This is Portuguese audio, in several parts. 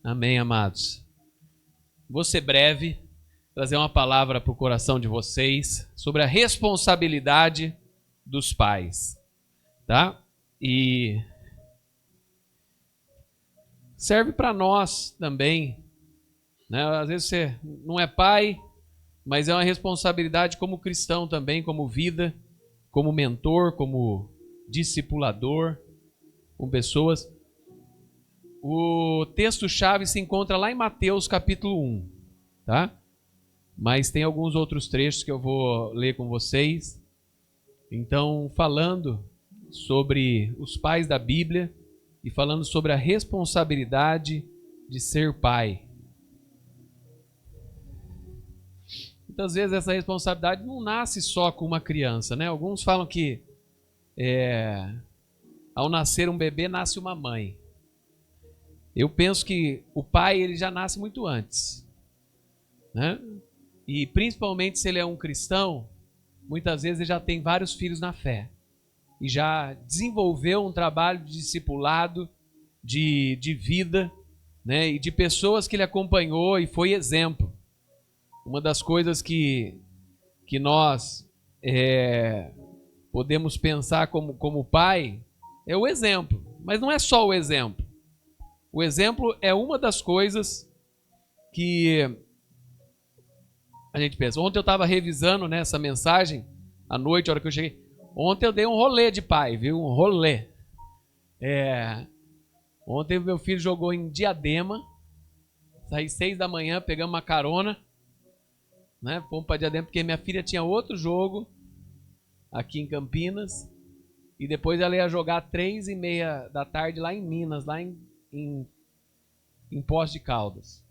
Amém, amados. Vou ser breve, trazer uma palavra para o coração de vocês sobre a responsabilidade dos pais, tá? E serve para nós também, né? Às vezes você não é pai, mas é uma responsabilidade como cristão também, como vida, como mentor, como discipulador, com pessoas. O texto-chave se encontra lá em Mateus capítulo 1, tá? Mas tem alguns outros trechos que eu vou ler com vocês. Então, falando sobre os pais da Bíblia e falando sobre a responsabilidade de ser pai. Muitas vezes essa responsabilidade não nasce só com uma criança, né? Alguns falam que ao nascer um bebê nasce uma mãe. Eu penso que o pai ele já nasce muito antes, né? E principalmente se ele é um cristão, muitas vezes ele já tem vários filhos na fé e já desenvolveu um trabalho de discipulado, de vida, né? E de pessoas que ele acompanhou e foi exemplo. Uma das coisas que nós podemos pensar como pai é o exemplo, mas não é só o exemplo. O exemplo é uma das coisas que a gente pensa. Ontem eu estava revisando, né, essa mensagem à noite, a hora que eu cheguei. Ontem eu dei um rolê de pai, viu? Um rolê. Ontem meu filho jogou em Diadema. Saí 6 da manhã, pegamos uma carona, né? Fomos para Diadema porque minha filha tinha outro jogo aqui em Campinas. E depois ela ia jogar 3:30 da tarde lá em Minas, lá em Poços de Caldas.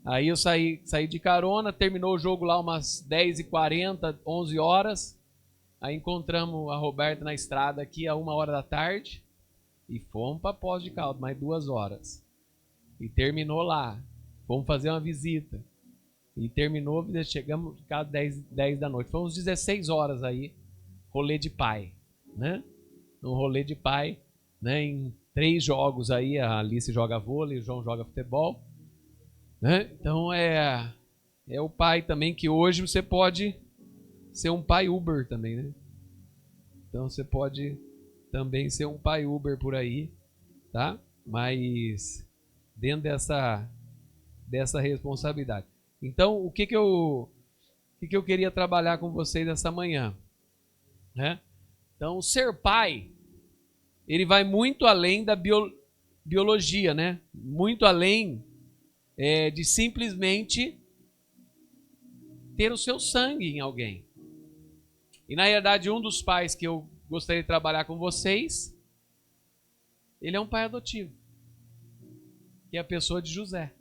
Aí eu saí de carona, terminou o jogo lá umas 10h40, 11 horas. Aí encontramos a Roberta na estrada aqui a 1h da tarde e fomos para Poços de Caldas, mais 2 horas. E terminou lá. Fomos fazer uma visita. E terminou, chegamos em casa 10 da noite. Foi uns 16 horas aí, rolê de pai, né? Um rolê de pai, né? Em 3 jogos aí, a Alice joga vôlei, o João joga futebol, né? Então é o pai também que hoje você pode ser um pai Uber também, né? Então você pode também ser um pai Uber por aí, tá? Mas dentro dessa responsabilidade. Então, o que eu queria trabalhar com vocês essa manhã, né? Então, ser pai, ele vai muito além da biologia, né? Muito além de simplesmente ter o seu sangue em alguém. E na realidade, um dos pais que eu gostaria de trabalhar com vocês, ele é um pai adotivo, que é a pessoa de José,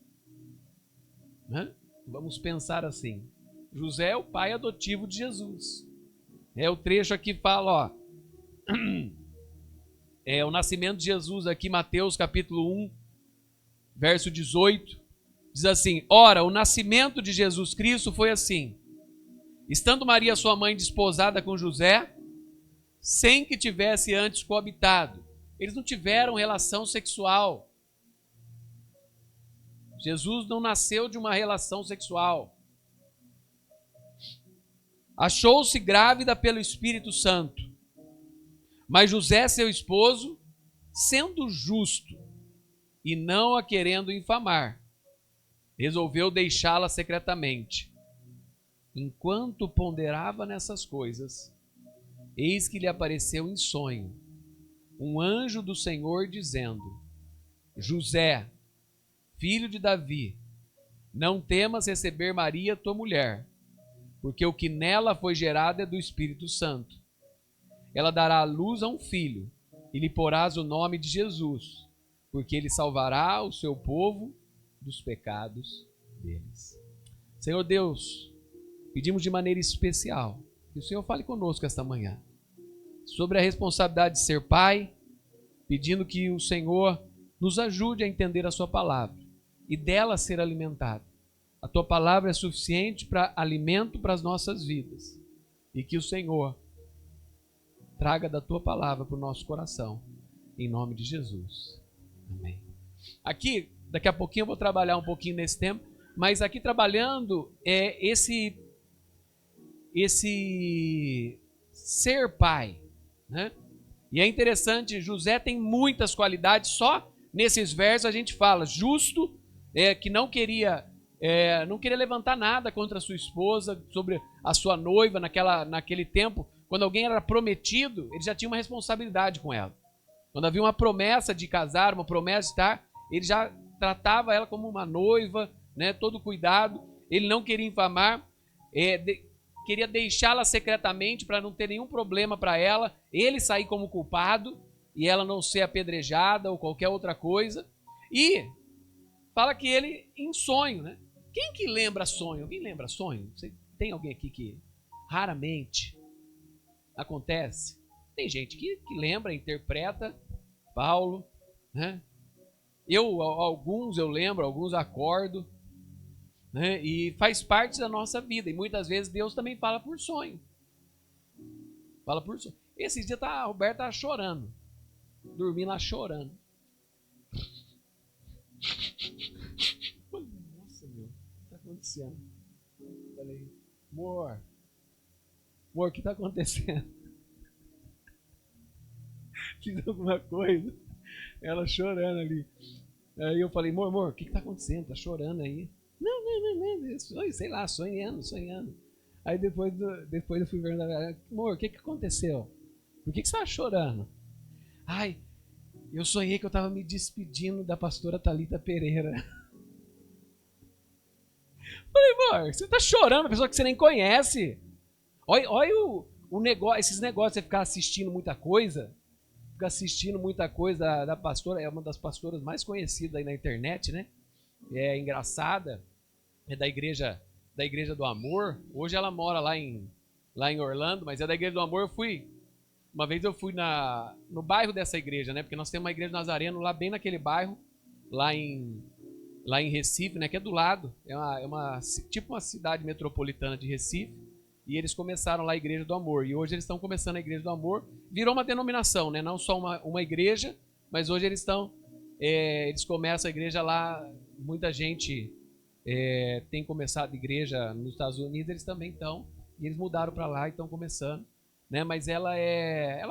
né? Vamos pensar assim. José é o pai adotivo de Jesus. O trecho aqui fala, o nascimento de Jesus aqui, Mateus capítulo 1, verso 18, diz assim: ora, o nascimento de Jesus Cristo foi assim. Estando Maria, sua mãe, desposada com José, sem que tivesse antes coabitado. Eles não tiveram relação sexual. Jesus não nasceu de uma relação sexual. Achou-se grávida pelo Espírito Santo. Mas José, seu esposo, sendo justo e não a querendo infamar, resolveu deixá-la secretamente. Enquanto ponderava nessas coisas, eis que lhe apareceu em sonho um anjo do Senhor dizendo: José, filho de Davi, não temas receber Maria, tua mulher, porque o que nela foi gerado é do Espírito Santo. Ela dará à luz a um filho, e lhe porás o nome de Jesus, porque ele salvará o seu povo dos pecados deles. Senhor Deus, pedimos de maneira especial que o Senhor fale conosco esta manhã sobre a responsabilidade de ser pai, pedindo que o Senhor nos ajude a entender a sua palavra e dela ser alimentado. A tua palavra é suficiente para alimento para as nossas vidas e que o Senhor traga da tua palavra para o nosso coração, em nome de Jesus. Amém. Aqui, Daqui a pouquinho eu vou trabalhar um pouquinho nesse tema, mas aqui trabalhando esse ser pai, né? E é interessante, José tem muitas qualidades, só nesses versos a gente fala, justo, que não queria levantar nada contra a sua esposa, sobre a sua noiva naquele tempo, quando alguém era prometido, ele já tinha uma responsabilidade com ela. Quando havia uma promessa de casar, uma promessa de estar, ele já tratava ela como uma noiva, né, todo cuidado, ele não queria infamar, queria deixá-la secretamente para não ter nenhum problema para ela, ele sair como culpado e ela não ser apedrejada ou qualquer outra coisa. E fala que ele, em sonho, né? Quem que lembra sonho? Alguém lembra sonho? Tem alguém aqui que raramente acontece? Tem gente que lembra, interpreta, Paulo, né? Alguns eu lembro, alguns acordo, né? E faz parte da nossa vida. E muitas vezes Deus também fala por sonho. Fala por sonho. Esses dias a Roberta estava chorando. Dormindo lá chorando. Nossa, meu. O que está acontecendo? Falei, amor, o que está acontecendo? Fiz alguma coisa. Ela chorando ali. Aí eu falei, amor, o que está acontecendo? Tá chorando aí? Não, sei lá, sonhando. Aí depois eu fui ver, amor, o que aconteceu? Por que você estava chorando? Ai, eu sonhei que eu estava me despedindo da pastora Thalita Pereira. Falei, amor, você está chorando, pessoa que você nem conhece. Olha o negócio, esses negócios, você ficar assistindo muita coisa da pastora, é uma das pastoras mais conhecidas aí na internet, né? É engraçada, é da igreja do Amor. Hoje ela mora lá em Orlando, mas é da igreja do Amor. Uma vez eu fui no bairro dessa igreja, né? Porque nós temos uma igreja Nazareno lá bem naquele bairro, lá em Recife, né? Que é do lado, tipo uma cidade metropolitana de Recife. E eles começaram lá a Igreja do Amor. E hoje eles estão começando a Igreja do Amor. Virou uma denominação, né? Não só uma igreja, mas hoje eles começam a igreja lá. Muita gente tem começado a igreja nos Estados Unidos, eles também estão. E eles mudaram para lá e estão começando. Né? Mas ela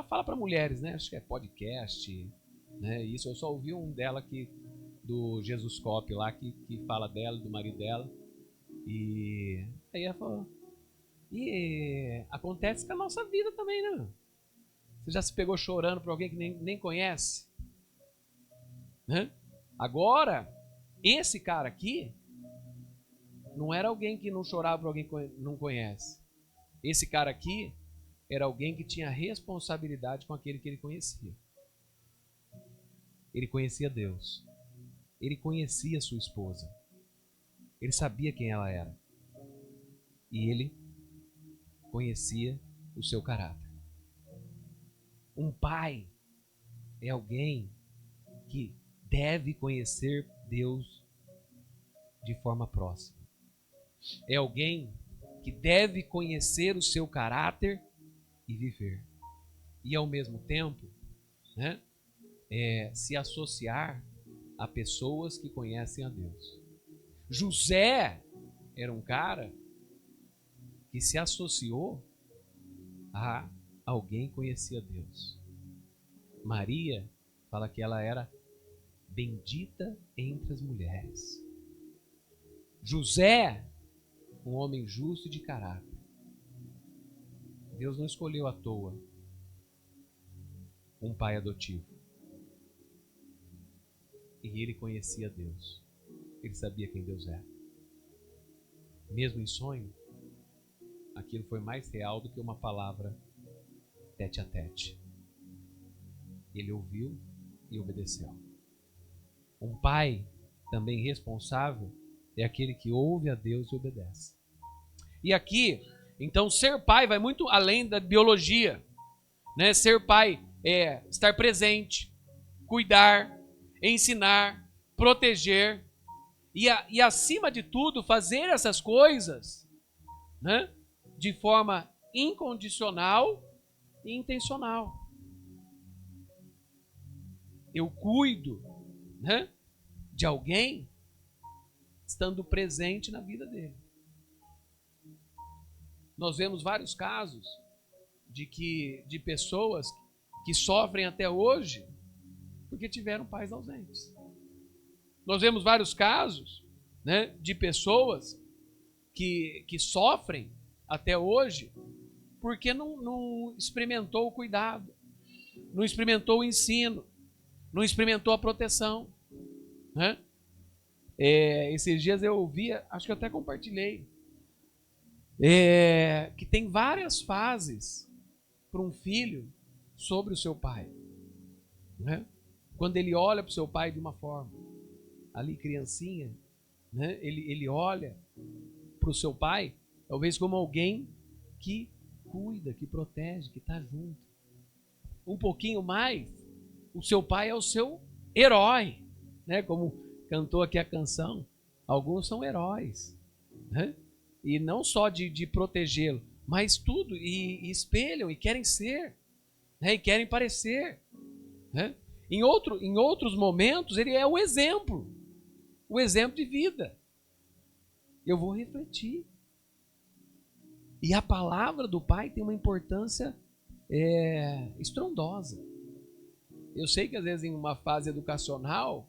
fala para mulheres, né? Acho que é podcast. Né? Isso, eu só ouvi um dela aqui, do Jesus Cop lá, que fala dela, do marido dela. E aí ela falou... E acontece com a nossa vida também, né? Você já se pegou chorando por alguém que nem conhece? Né? Agora, esse cara aqui não era alguém que não chorava por alguém que não conhece. Esse cara aqui era alguém que tinha responsabilidade com aquele que ele conhecia. Ele conhecia Deus. Ele conhecia sua esposa. Ele sabia quem ela era. E ele conhecia o seu caráter. Um pai é alguém que deve conhecer Deus de forma próxima. É alguém que deve conhecer o seu caráter e viver. E ao mesmo tempo, né, se associar a pessoas que conhecem a Deus. José era um cara que se associou a alguém que conhecia Deus. Maria fala que ela era bendita entre as mulheres. José, um homem justo e de caráter. Deus não escolheu à toa um pai adotivo. E ele conhecia Deus. Ele sabia quem Deus era. Mesmo em sonho, aquilo foi mais real do que uma palavra tete a tete. Ele ouviu e obedeceu. Um pai também responsável é aquele que ouve a Deus e obedece. E aqui, então, ser pai vai muito além da biologia, né? Ser pai é estar presente, cuidar, ensinar, proteger e acima de tudo, fazer essas coisas, né, de forma incondicional e intencional. Eu cuido, né, de alguém estando presente na vida dele. Nós vemos vários casos de pessoas que sofrem até hoje porque tiveram pais ausentes. Nós vemos vários casos, né, de pessoas que sofrem até hoje porque não experimentou o cuidado, não experimentou o ensino, não experimentou a proteção, né? Esses dias eu ouvi, acho que eu até compartilhei, que tem várias fases para um filho sobre o seu pai, né? Quando ele olha para o seu pai de uma forma, ali criancinha, né? Ele olha para o seu pai talvez como alguém que cuida, que protege, que está junto. Um pouquinho mais, o seu pai é o seu herói, né? Como cantou aqui a canção, alguns são heróis, né? E não só de protegê-lo, mas tudo, e espelham, e querem ser, né? E querem parecer, né? Em outros momentos, ele é o exemplo de vida. Eu vou refletir. E a palavra do pai tem uma importância estrondosa. Eu sei que às vezes em uma fase educacional,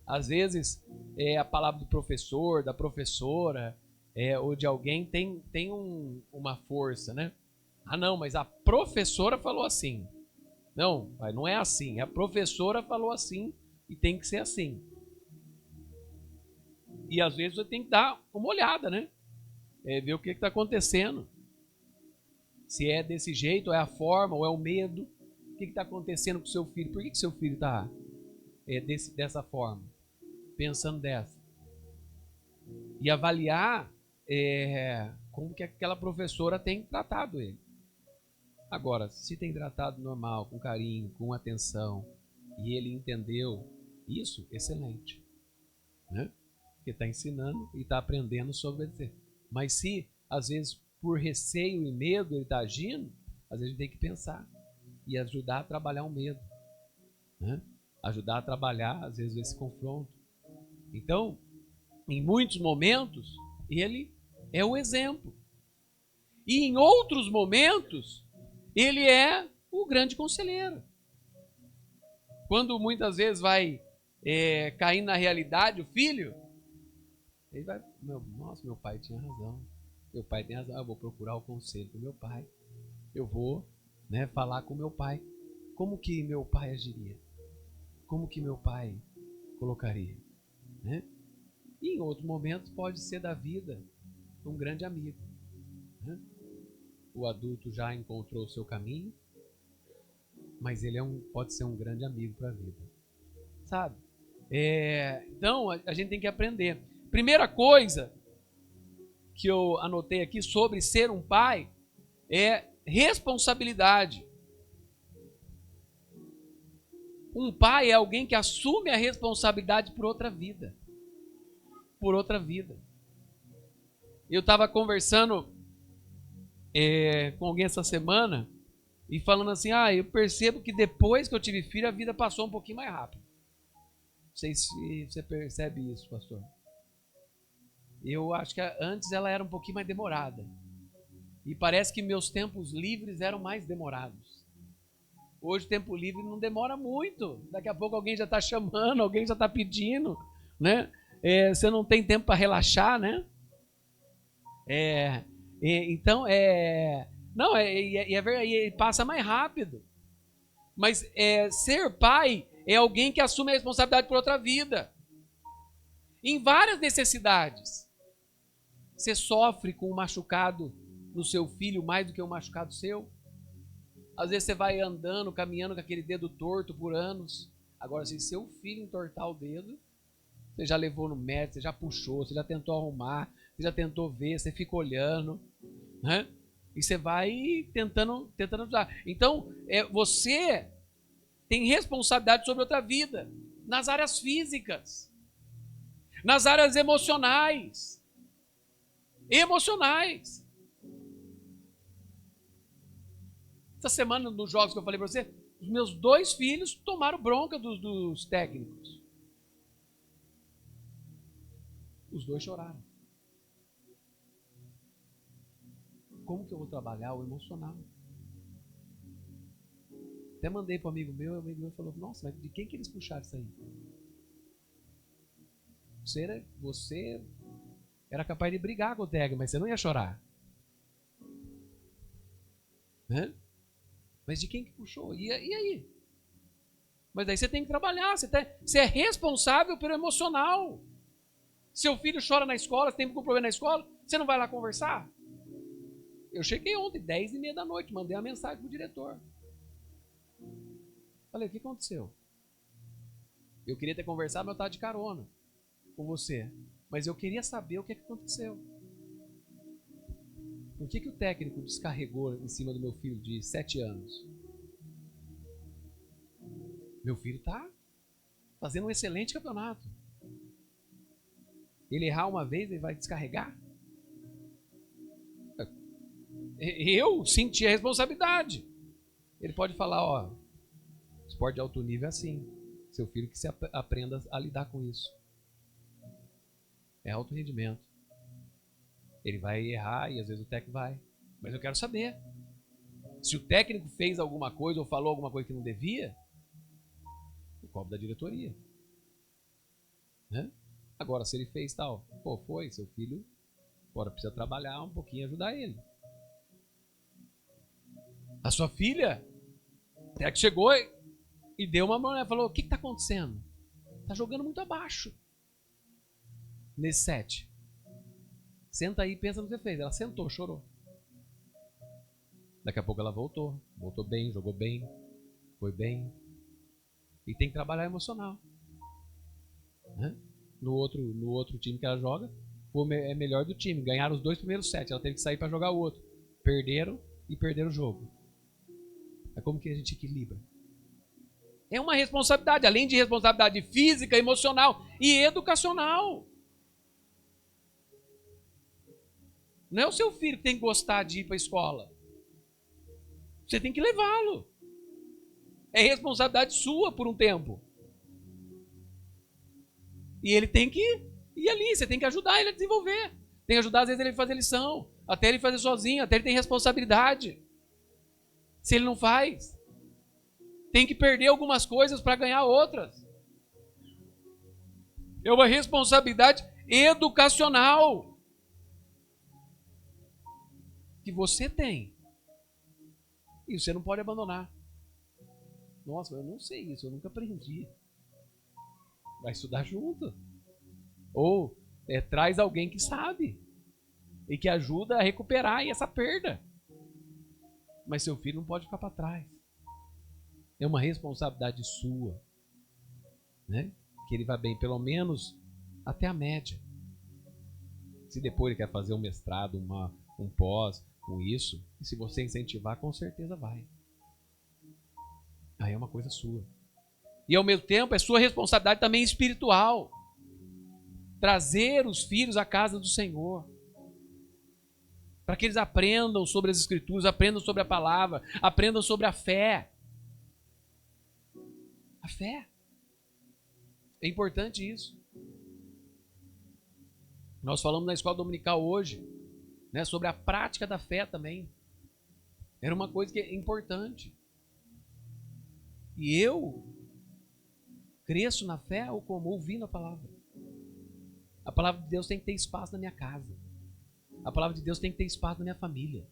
às vezes a palavra do professor, da professora, ou de alguém tem uma força, né? Ah, não, mas a professora falou assim. Não, não é assim. A professora falou assim e tem que ser assim. E às vezes você tem que dar uma olhada, né? Ver o que está acontecendo. Se é desse jeito, ou é a forma, ou é o medo. O que está acontecendo com o seu filho? Por que seu filho está dessa forma? Pensando dessa. E avaliar como que aquela professora tem tratado ele. Agora, se tem tratado normal, com carinho, com atenção, e ele entendeu isso, excelente, né? Porque está ensinando e está aprendendo sobre ele. Mas se, às vezes, por receio e medo ele está agindo, às vezes a gente tem que pensar e ajudar a trabalhar o medo, né? Ajudar a trabalhar, às vezes, esse confronto. Então, em muitos momentos, ele é o exemplo. E em outros momentos, ele é o grande conselheiro. Quando muitas vezes vai cair na realidade o filho, ele vai, nossa, meu pai tinha razão. Meu pai tem razão, eu vou procurar o conselho do meu pai. Eu vou, né, falar com meu pai. Como que meu pai agiria? Como que meu pai colocaria? Né? E em outro momento pode ser da vida um grande amigo, né? O adulto já encontrou o seu caminho, mas ele pode ser um grande amigo para a vida, sabe? Então a gente tem que aprender. Primeira coisa que eu anotei aqui sobre ser um pai é responsabilidade. Um pai é alguém que assume a responsabilidade por outra vida. Por outra vida. Eu estava conversando com alguém essa semana e falando assim, eu percebo que depois que eu tive filho, a vida passou um pouquinho mais rápido. Não sei se você percebe isso, pastor. Eu acho que antes ela era um pouquinho mais demorada. E parece que meus tempos livres eram mais demorados. Hoje o tempo livre não demora muito. Daqui a pouco alguém já está chamando, alguém já está pedindo, né? Você não tem tempo para relaxar, né? Então, não, é verdade, ele passa mais rápido. Mas ser pai é alguém que assume a responsabilidade por outra vida. Em várias necessidades. Você sofre com um machucado no seu filho mais do que um machucado seu. Às vezes você vai andando, caminhando com aquele dedo torto por anos. Agora, se seu filho entortar o dedo, você já levou no médico, você já puxou, você já tentou arrumar, você já tentou ver, você fica olhando, né? E você vai tentando ajudar. Então, você tem responsabilidade sobre outra vida, nas áreas físicas, nas áreas emocionais. Essa semana, nos jogos que eu falei para você, os meus 2 filhos tomaram bronca dos técnicos. Os dois choraram. Como que eu vou trabalhar o emocional? Até mandei para um amigo meu, e o amigo meu falou, nossa, mas de quem que eles puxaram isso aí? Você era capaz de brigar com o Teg, mas você não ia chorar. Né? Mas de quem que puxou? E aí? Mas daí você tem que trabalhar, você é responsável pelo emocional. Seu filho chora na escola, você tem algum problema na escola, você não vai lá conversar? Eu cheguei ontem, 10h30 da noite, mandei uma mensagem pro diretor. Falei, o que aconteceu? Eu queria ter conversado, mas eu estava de carona com você. Mas eu queria saber o que aconteceu. Por que o técnico descarregou em cima do meu filho de 7 anos? Meu filho está fazendo um excelente campeonato. Ele errar uma vez, ele vai descarregar? Eu senti a responsabilidade. Ele pode falar, ó, esporte de alto nível é assim. Seu filho que se aprenda a lidar com isso. É alto rendimento. Ele vai errar e às vezes o técnico vai. Mas eu quero saber. Se o técnico fez alguma coisa ou falou alguma coisa que não devia, eu cobro da diretoria. Né? Agora, se ele fez tal, foi, seu filho, agora precisa trabalhar um pouquinho e ajudar ele. A sua filha, até que chegou e deu uma mão, falou, o que está acontecendo? Está jogando muito abaixo. Nesse set. Senta aí e pensa no que você fez. Ela sentou, chorou. Daqui a pouco ela voltou. Voltou bem, jogou bem. Foi bem. E tem que trabalhar emocional. Né? No outro time que ela joga, é melhor do time. Ganharam os 2 primeiros sets. Ela teve que sair para jogar o outro. Perderam o jogo. É como que a gente equilibra. É uma responsabilidade, além de responsabilidade física, emocional e educacional. Não é o seu filho que tem que gostar de ir para a escola. Você tem que levá-lo. É responsabilidade sua por um tempo. E ele tem que ir ali, você tem que ajudar ele a desenvolver. Tem que ajudar, às vezes, ele a fazer lição, até ele fazer sozinho, até ele tem responsabilidade. Se ele não faz, tem que perder algumas coisas para ganhar outras. É uma responsabilidade educacional que você tem. E você não pode abandonar. Nossa, eu não sei isso, eu nunca aprendi. Vai estudar junto. Ou traz alguém que sabe e que ajuda a recuperar essa perda. Mas seu filho não pode ficar para trás. É uma responsabilidade sua, né? Que ele vá bem, pelo menos até a média. Se depois ele quer fazer um mestrado, um pós, isso, e se você incentivar, com certeza vai. Aí é uma coisa sua. E ao mesmo tempo é sua responsabilidade também espiritual. Trazer os filhos à casa do Senhor. Para que eles aprendam sobre as Escrituras, aprendam sobre a palavra, aprendam sobre a fé. A fé. É importante isso. Nós falamos na escola dominical hoje, né, sobre a prática da fé também. Era uma coisa que é importante. E eu cresço na fé ou como? Ouvindo a palavra. A palavra de Deus tem que ter espaço na minha casa. A palavra de Deus tem que ter espaço na minha família.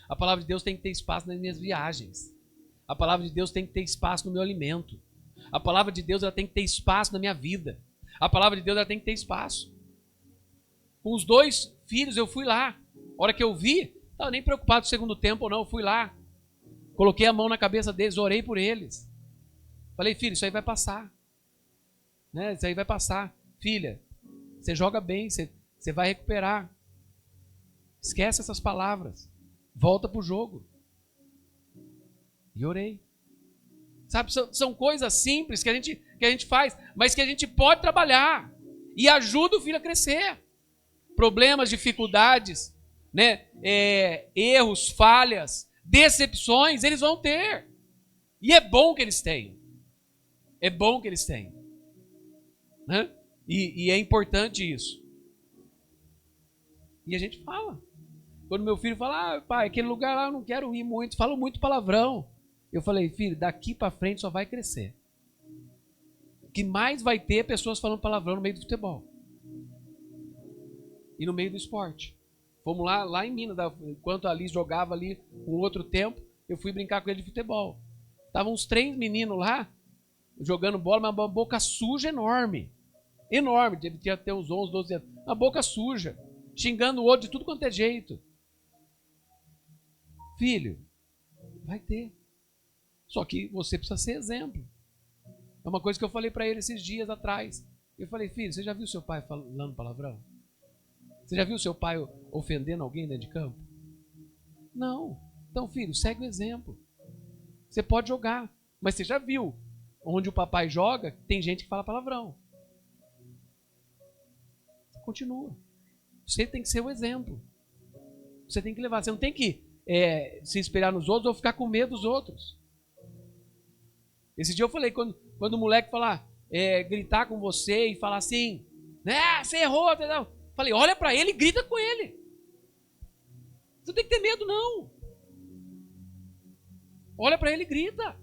A palavra de Deus tem que ter espaço nas minhas viagens. A palavra de Deus tem que ter espaço no meu alimento. A palavra de Deus ela tem que ter espaço na minha vida. A palavra de Deus ela tem que ter espaço. Com os 2 filhos eu fui lá. A hora que eu vi, não estava nem preocupado com o segundo tempo ou não, eu fui lá. Coloquei a mão na cabeça deles, orei por eles. Falei, filho, isso aí vai passar. Né? Isso aí vai passar. Filha, você joga bem, você vai recuperar. Esquece essas palavras. Volta para o jogo. E orei. Sabe, são coisas simples que a gente faz, mas que a gente pode trabalhar. E ajuda o filho a crescer. Problemas, dificuldades, né? Erros, falhas, decepções, eles vão ter. E é bom que eles tenham. É bom que eles tenham. Né? E é importante isso. E a gente fala. Quando meu filho fala, pai, aquele lugar lá eu não quero ir muito, falo muito palavrão. Eu falei, filho, daqui para frente só vai crescer. O que mais vai ter pessoas falando palavrão no meio do futebol. E no meio do esporte. Fomos lá em Minas, enquanto a Liz jogava ali um outro tempo, eu fui brincar com ele de futebol. Estavam uns 3 meninos lá, jogando bola, mas uma boca suja enorme. Enorme, devia ter uns 11, 12 anos. Uma boca suja, xingando o outro de tudo quanto é jeito. Filho, vai ter. Só que você precisa ser exemplo. É uma coisa que eu falei para ele esses dias atrás. Eu falei, filho, você já viu seu pai falando palavrão? Você já viu seu pai ofendendo alguém dentro de campo? Não. Então, filho, segue o exemplo. Você pode jogar, mas você já viu onde o papai joga, tem gente que fala palavrão. Continua. Você tem que ser o exemplo. Você tem que levar. Você não tem que se espelhar nos outros ou ficar com medo dos outros. Esse dia eu falei, quando o moleque falar, gritar com você e falar assim, né, você errou, entendeu? Falei, olha para ele e grita com ele. Você não tem que ter medo, não. Olha para ele e grita.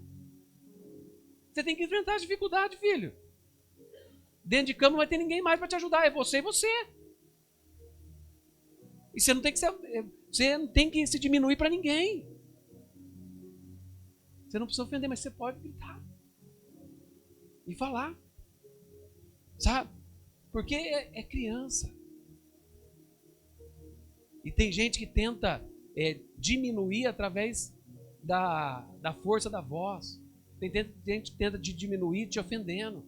Você tem que enfrentar as dificuldades, filho. Dentro de campo não vai ter ninguém mais para te ajudar, é você e você. E você não tem que se diminuir para ninguém. Você não precisa ofender, mas você pode gritar. E falar. Sabe? Porque é criança. E tem gente que tenta diminuir através da força da voz. Tem gente que tenta diminuir te ofendendo.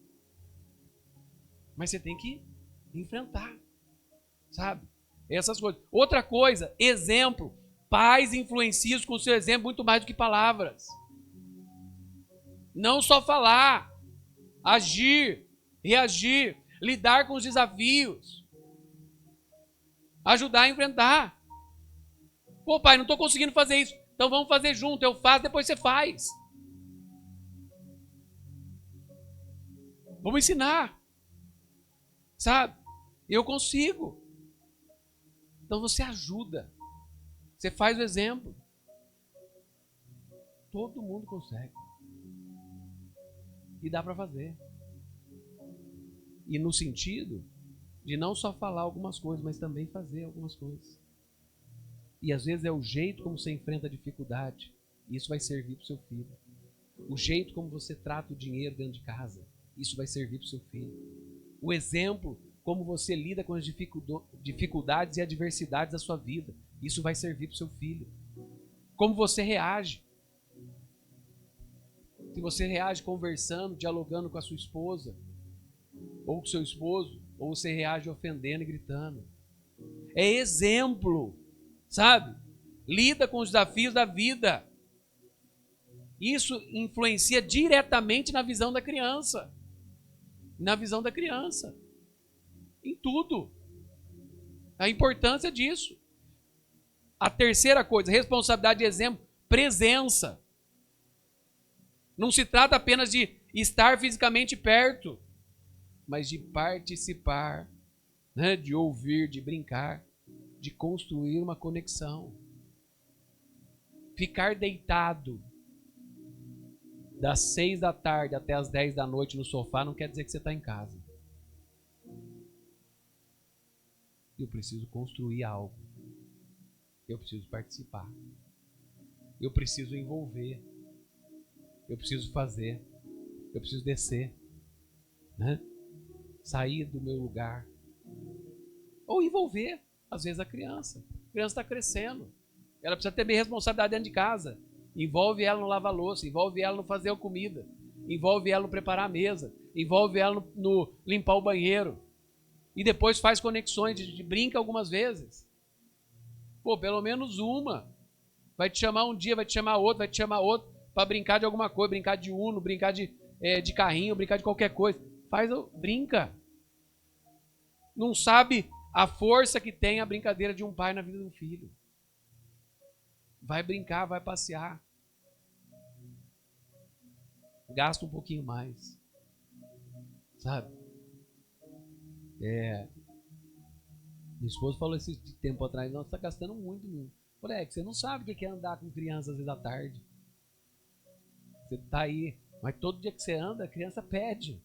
Mas você tem que enfrentar. Sabe? Essas coisas. Outra coisa, exemplo. Pais influenciam com o seu exemplo muito mais do que palavras. Não só falar. Agir. Reagir. Lidar com os desafios. Ajudar a enfrentar. Pô, pai, não estou conseguindo fazer isso. Então vamos fazer junto. Eu faço, depois você faz. Vamos ensinar. Sabe? Eu consigo. Então você ajuda. Você faz o exemplo. Todo mundo consegue. E dá para fazer. E no sentido de não só falar algumas coisas, mas também fazer algumas coisas. E às vezes é o jeito como você enfrenta a dificuldade. E isso vai servir para o seu filho. O jeito como você trata o dinheiro dentro de casa. Isso vai servir para o seu filho. O exemplo como você lida com as dificuldades e adversidades da sua vida. Isso vai servir para o seu filho. Como você reage. Se você reage conversando, dialogando com a sua esposa, ou com o seu esposo, ou você reage ofendendo e gritando. É exemplo, sabe? Lida com os desafios da vida. Isso influencia diretamente na visão da criança. Na visão da criança. Em tudo. A importância disso. A terceira coisa, responsabilidade de exemplo, presença. Não se trata apenas de estar fisicamente perto, mas de participar, né? De ouvir, de brincar, de construir uma conexão. Ficar deitado das 6 da tarde até as 10 da noite no sofá não quer dizer que você está em casa. Eu preciso construir algo. Eu preciso participar. Eu preciso envolver. Eu preciso fazer. Eu preciso descer. Né? Sair do meu lugar. Ou envolver, às vezes, a criança. A criança está crescendo. Ela precisa ter bem responsabilidade dentro de casa. Envolve ela no lavar louça. Envolve ela no fazer a comida. Envolve ela no preparar a mesa. Envolve ela no limpar o banheiro. E depois faz conexões, de brinca algumas vezes. Pô, pelo menos uma. Vai te chamar um dia, vai te chamar outro, vai te chamar outro para brincar de alguma coisa, brincar de Uno, brincar de carrinho, brincar de qualquer coisa. Brinca. Não sabe a força que tem a brincadeira de um pai na vida de um filho. Vai brincar, vai passear. Gasta um pouquinho mais. Sabe? Minha esposa falou esse tempo atrás, não, você está gastando muito. Eu falei, você não sabe o que é andar com crianças às vezes à tarde. Você está aí, mas todo dia que você anda, a criança pede.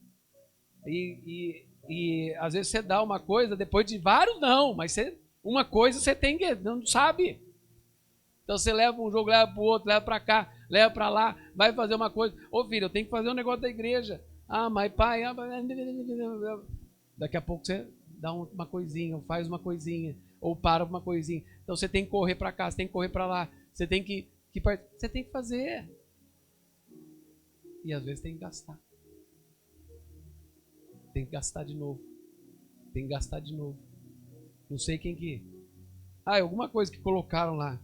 E às vezes você dá uma coisa, depois de vários não, mas uma coisa você tem que, não sabe. Então você leva um jogo, leva para o outro, leva para cá, leva para lá, vai fazer uma coisa. Ô filho, eu tenho que fazer um negócio da igreja. Ah, mas pai... Daqui a pouco você dá uma coisinha, ou faz uma coisinha, ou para uma coisinha. Então você tem que correr para cá, você tem que correr para lá, você tem que você tem que fazer. E às vezes tem que gastar. Tem que gastar de novo. Tem que gastar de novo. Não sei quem que... alguma coisa que colocaram lá.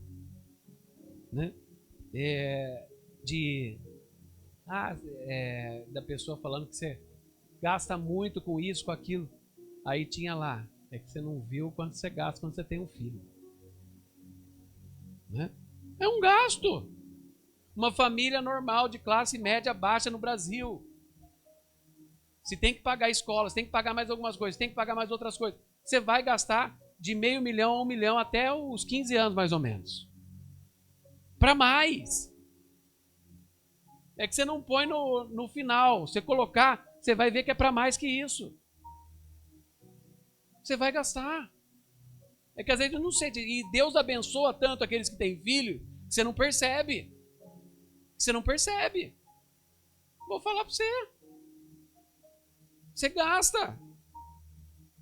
Né? Da pessoa falando que você gasta muito com isso, com aquilo. Aí tinha lá, é que você não viu quanto você gasta quando você tem um filho. Né? É um gasto. Uma família normal, de classe média baixa no Brasil. Se tem que pagar escola, se tem que pagar mais algumas coisas, se tem que pagar mais outras coisas, você vai gastar de $500 mil a $1 milhão até os 15 anos, mais ou menos. Para mais. É que você não põe no final. Você colocar, você vai ver que é para mais que isso. Você vai gastar. É que às vezes eu não sei. E Deus abençoa tanto aqueles que têm filho, que você não percebe. Você não percebe. Vou falar para você. Você gasta.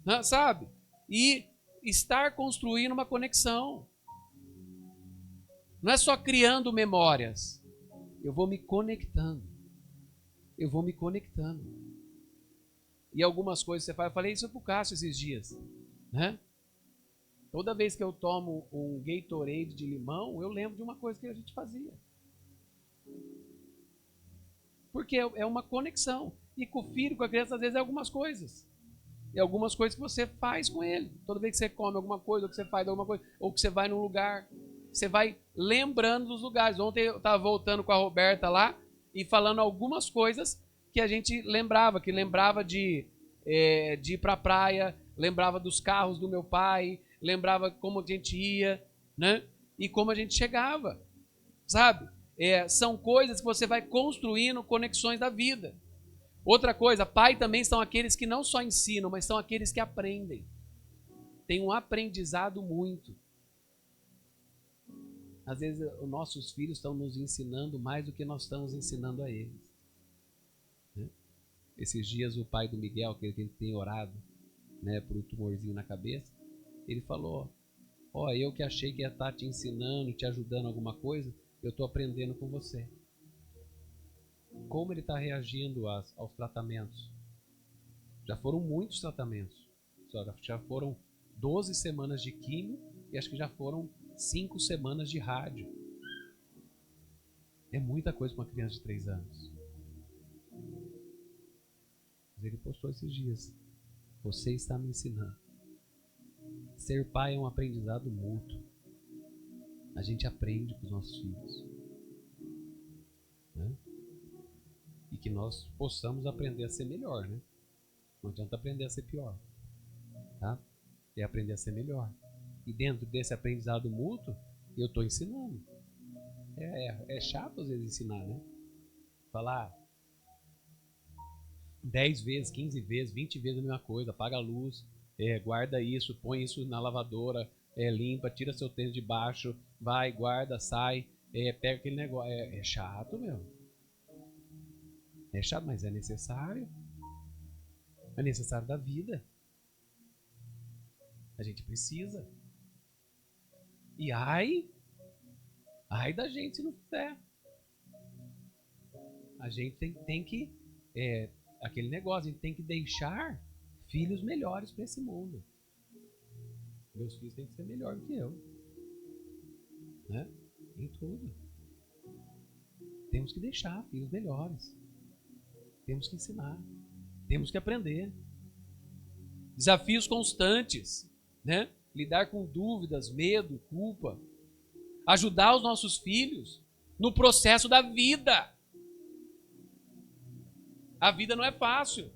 Não, sabe? E estar construindo uma conexão. Não é só criando memórias. Eu vou me conectando. Eu vou me conectando. E algumas coisas você faz. Eu falei isso pro Cássio esses dias. Né? Toda vez que eu tomo um Gatorade de limão, eu lembro de uma coisa que a gente fazia. Porque é uma conexão. E com o filho, com a criança, às vezes é algumas coisas. E algumas coisas que você faz com ele. Toda vez que você come alguma coisa, ou que você faz alguma coisa, ou que você vai num lugar, você vai lembrando dos lugares. Ontem eu estava voltando com a Roberta lá e falando algumas coisas que a gente lembrava, de ir para a praia, lembrava dos carros do meu pai, lembrava como a gente ia, né? E como a gente chegava, sabe? São coisas que você vai construindo conexões da vida. Outra coisa, pai também são aqueles que não só ensinam, mas são aqueles que aprendem. Tem um aprendizado muito. Às vezes, os nossos filhos estão nos ensinando mais do que nós estamos ensinando a eles. Né? Esses dias, o pai do Miguel, que a gente tem orado, né, por um tumorzinho na cabeça, ele falou, eu que achei que ia estar te ensinando, te ajudando alguma coisa, eu estou aprendendo com você. Como ele está reagindo aos tratamentos? Já foram muitos tratamentos. Já foram 12 semanas de químio e acho que já foram 5 semanas de rádio. É muita coisa para uma criança de 3 anos. Mas ele postou esses dias. Você está me ensinando. Ser pai é um aprendizado mútuo. A gente aprende com os nossos filhos. Né? E que nós possamos aprender a ser melhor, né? Não adianta aprender a ser pior. Tá? É aprender a ser melhor. E dentro desse aprendizado mútuo, eu estou ensinando. É chato às vezes ensinar, né? Falar 10 vezes, 15 vezes, 20 vezes a mesma coisa. Apaga a luz, guarda isso, põe isso na lavadora, limpa, tira seu tênis de baixo, vai, guarda, sai, pega aquele negócio. É chato, meu. É chato, mas é necessário. É necessário da vida. A gente precisa. E ai da gente se não fizer. A gente tem que, aquele negócio, a gente tem que deixar filhos melhores para esse mundo. Meus filhos têm que ser melhor do que eu. Né? Em tudo. Temos que deixar filhos melhores. Temos que ensinar. Temos que aprender. Desafios constantes, né? Lidar com dúvidas, medo, culpa. Ajudar os nossos filhos no processo da vida. A vida não é fácil.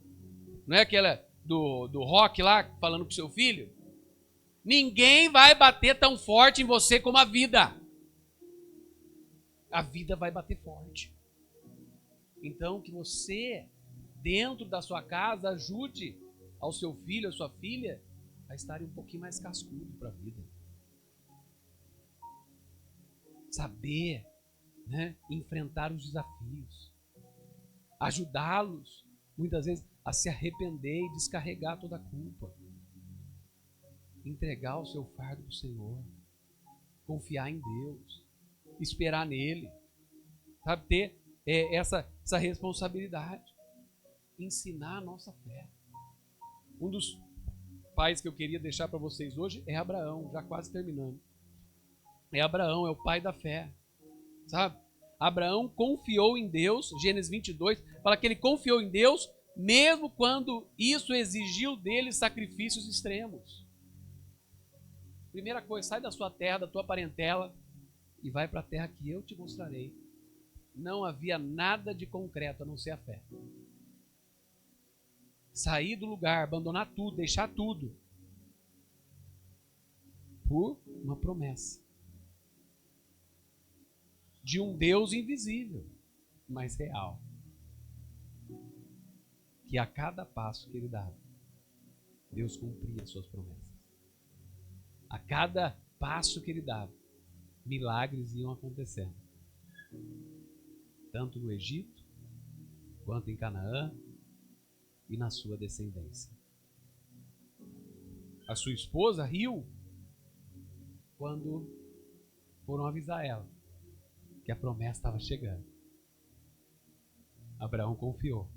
Não é aquela do rock lá falando com seu filho? Ninguém vai bater tão forte em você como a vida. A vida vai bater forte. Então, que você, dentro da sua casa, ajude ao seu filho, à sua filha, a estarem um pouquinho mais cascudo para a vida. Saber, né, enfrentar os desafios. Ajudá-los, muitas vezes, a se arrepender e descarregar toda a culpa. Entregar o seu fardo para o Senhor. Confiar em Deus. Esperar nele. Sabe, ter essa responsabilidade. Ensinar a nossa fé. Um dos pais que eu queria deixar para vocês hoje é Abraão, já quase terminando. É Abraão, é o pai da fé. Sabe? Abraão confiou em Deus, Gênesis 22, fala que ele confiou em Deus, mesmo quando isso exigiu dele sacrifícios extremos. Primeira coisa, sai da sua terra, da tua parentela, e vai para a terra que eu te mostrarei. Não havia nada de concreto a não ser a fé. Sair do lugar, abandonar tudo, deixar tudo, por uma promessa de um Deus invisível, mas real, que a cada passo que ele dava, Deus cumpria as suas promessas. A cada passo que ele dava, milagres iam acontecendo, tanto no Egito, quanto em Canaã e na sua descendência. A sua esposa riu quando foram avisar ela que a promessa estava chegando. Abraão confiou.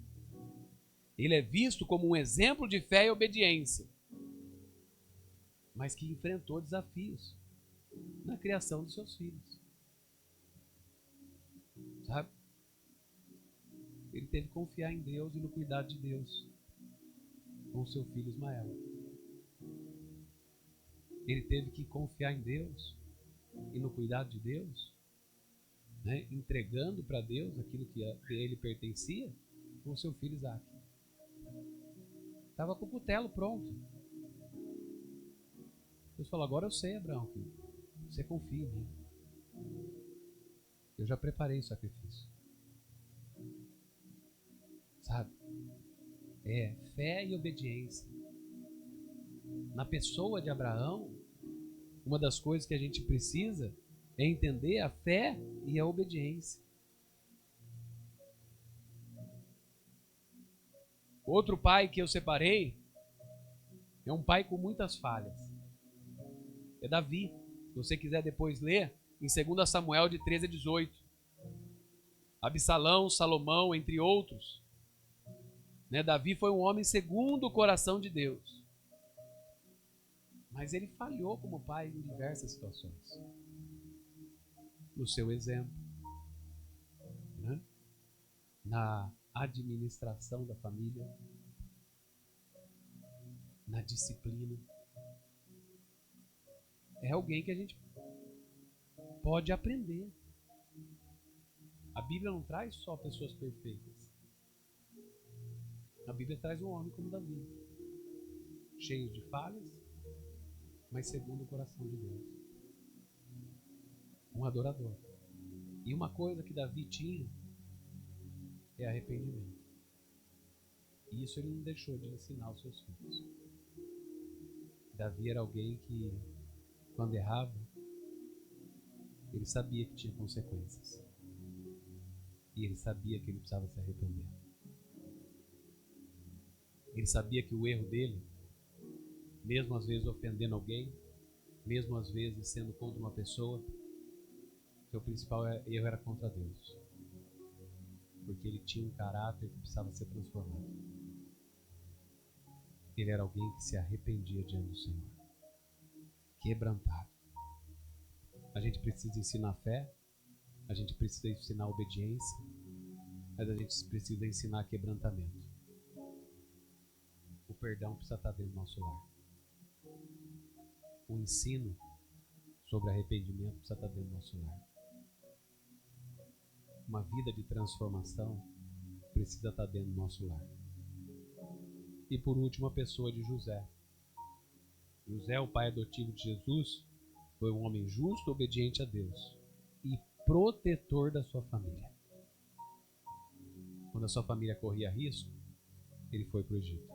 Ele é visto como um exemplo de fé e obediência, mas que enfrentou desafios na criação dos seus filhos. Sabe? Ele teve que confiar em Deus e no cuidado de Deus com o seu filho Ismael. Ele teve que confiar em Deus e no cuidado de Deus, né? Entregando para Deus aquilo que a ele pertencia com o seu filho Isaac. Estava com o cutelo pronto. Deus falou: agora eu sei, Abraão, que você confia em mim. Eu já preparei o sacrifício. Sabe? É fé e obediência. Na pessoa de Abraão, uma das coisas que a gente precisa é entender a fé e a obediência. Outro pai que eu separei é um pai com muitas falhas. É Davi. Se você quiser depois ler, em 2 Samuel de 13 a 18. Absalão, Salomão, entre outros. Né? Davi foi um homem segundo o coração de Deus. Mas ele falhou como pai em diversas situações. No seu exemplo, né? Na administração da família, na disciplina. É alguém que a gente pode aprender. A Bíblia não traz só pessoas perfeitas. A Bíblia traz um homem como Davi, cheio de falhas, mas segundo o coração de Deus. Um adorador. E uma coisa que Davi tinha é arrependimento. E isso ele não deixou de ensinar aos seus filhos. Davi era alguém que, quando errava, ele sabia que tinha consequências. E ele sabia que ele precisava se arrepender. Ele sabia que o erro dele, mesmo às vezes ofendendo alguém, mesmo às vezes sendo contra uma pessoa, seu principal erro era contra Deus. Porque ele tinha um caráter que precisava ser transformado. Ele era alguém que se arrependia diante do Senhor. Quebrantado. A gente precisa ensinar fé, a gente precisa ensinar obediência, mas a gente precisa ensinar quebrantamento. O perdão precisa estar dentro do nosso lar. O ensino sobre arrependimento precisa estar dentro do nosso lar. Uma vida de transformação precisa estar dentro do nosso lar. E por último, a pessoa de José. José, o pai adotivo de Jesus, foi um homem justo, obediente a Deus e protetor da sua família. Quando a sua família corria risco, ele foi para o Egito.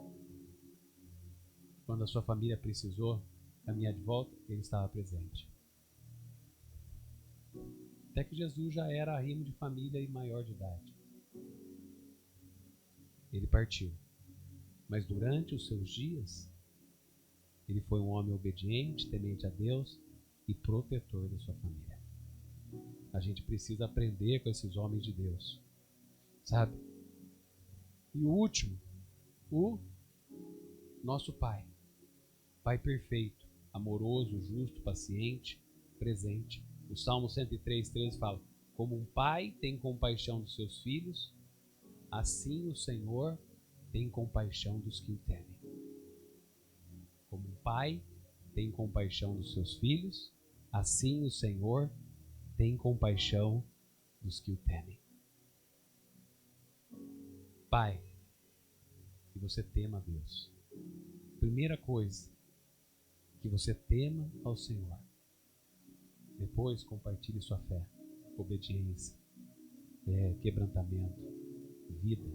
Quando a sua família precisou caminhar de volta, ele estava presente. Até que Jesus já era arrimo de família e maior de idade. Ele partiu. Mas durante os seus dias, ele foi um homem obediente, temente a Deus e protetor da sua família. A gente precisa aprender com esses homens de Deus, sabe? E o último, o nosso Pai. Pai perfeito, amoroso, justo, paciente, presente. O Salmo 103:13 fala: como um pai tem compaixão dos seus filhos, assim o Senhor tem compaixão dos que o temem. Como um pai tem compaixão dos seus filhos, assim o Senhor tem compaixão dos que o temem. Pai, que você tema a Deus. Primeira coisa, que você tema ao Senhor. Depois, compartilhe sua fé, obediência, quebrantamento, vida.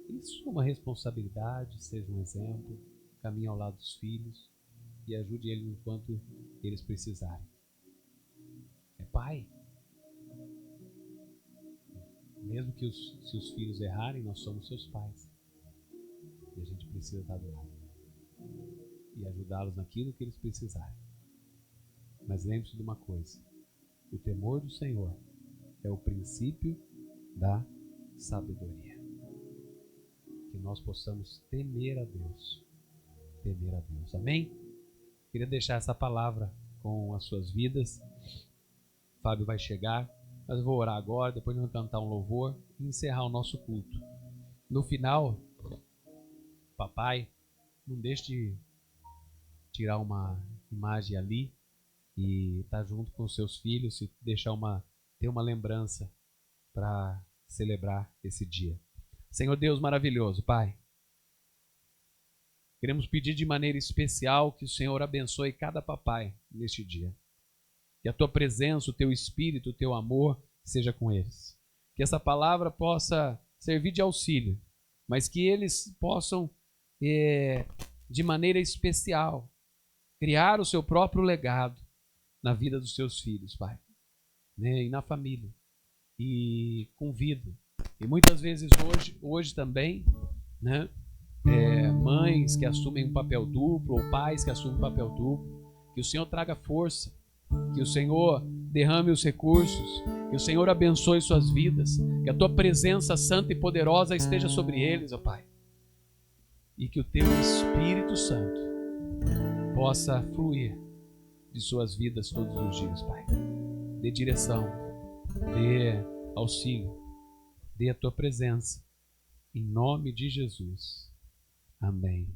Isso é uma responsabilidade, seja um exemplo, caminhe ao lado dos filhos e ajude eles enquanto eles precisarem. É pai. Mesmo que se os filhos errarem, nós somos seus pais. E a gente precisa estar do lado e ajudá-los naquilo que eles precisarem. Mas lembre-se de uma coisa: o temor do Senhor é o princípio da sabedoria. Que nós possamos temer a Deus. Temer a Deus. Amém? Queria deixar essa palavra com as suas vidas. Fábio vai chegar, mas eu vou orar agora, depois nós vamos cantar um louvor e encerrar o nosso culto. No final, papai, não deixe de tirar uma imagem ali e estar junto com os seus filhos e ter uma lembrança para celebrar esse dia. Senhor Deus maravilhoso, Pai, queremos pedir de maneira especial que o Senhor abençoe cada papai neste dia. Que a tua presença, o teu espírito, o teu amor seja com eles. Que essa palavra possa servir de auxílio, mas que eles possam, de maneira especial, criar o seu próprio legado na vida dos seus filhos, Pai, né? E na família, e com vida. E muitas vezes hoje também, né? Mães que assumem um papel duplo, ou pais que assumem um papel duplo, que o Senhor traga força, que o Senhor derrame os recursos, que o Senhor abençoe suas vidas, que a tua presença santa e poderosa esteja sobre eles, ó Pai, e que o teu Espírito Santo possa fluir de suas vidas todos os dias, Pai. Dê direção, dê auxílio, dê a tua presença, em nome de Jesus. Amém.